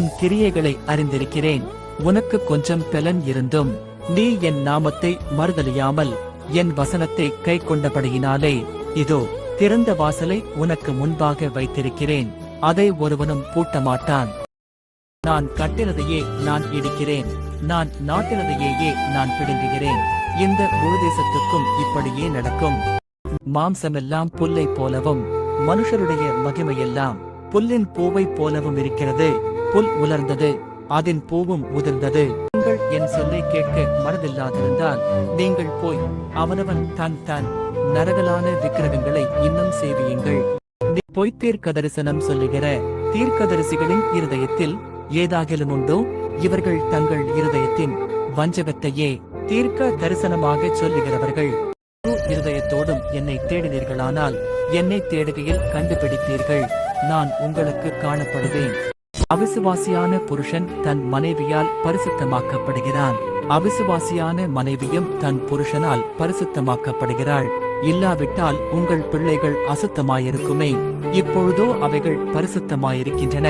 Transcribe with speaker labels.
Speaker 1: உன் கிரியைகளை அறிந்திருக்கிறேன். உனக்கு கொஞ்சம் பலன் இருந்தும் நீ என் நாமத்தை மறுதலியாமல் என் வசனத்தை கை கொண்டபடியினாலே இதோ திறந்த வாசலை உனக்கு முன்பாக வைத்திருக்கிறேன், அதை ஒருவனும் பூட்டமாட்டான். நான் கட்டினதையே நான் இடிக்கிறேன், நான் நாட்டினதையே நான் பிடுங்குகிறேன். இந்த முழு தேசத்துக்கும் இப்படியே நடக்கும். மாம்சமெல்லாம் புல்லை போலவும் மனுஷருடைய மகிமையெல்லாம் புல்லின் பூவை போலவும் இருக்கிறது. புல் உலர்ந்தது, அதன் பூவும் உதிர்ந்தது. நீங்கள் என் சொல்லை கேட்க மனதில்லாதிருந்தால் நீங்கள் போய் அவனவன் தன் நரகலான விக்கிரகங்களை இன்னும் சேவியுங்கள். பொய்த்தீர்க்க தரிசனம் சொல்லுகிற தீர்க்கதரிசிகளின் இருதயத்தில் ஏதாகிலும் உண்டோ? இவர்கள் தங்கள் இருதயத்தின் வஞ்சகத்தையே தீர்க்க தரிசனமாக சொல்லுகிறவர்கள். இருதயத்தோடும் என்னை தேடினீர்களானால் என்னை தேடுகையில் கண்டுபிடித்தீர்கள், நான் உங்களுக்கு காணப்படுவேன். அவிசுவாசியான புருஷன் தன் மனைவியால் பரிசுத்தமாக்கப்படுகிறான், அவிசுவாசியான மனைவியும் தன் புருஷனால் பரிசுத்தமாக்கப்படுகிறாள். இல்லாவிட்டால் உங்கள் பிள்ளைகள் அசுத்தமாயிருக்குமே, இப்பொழுதோ அவைகள் பரிசுத்தமாயிருக்கின்றன.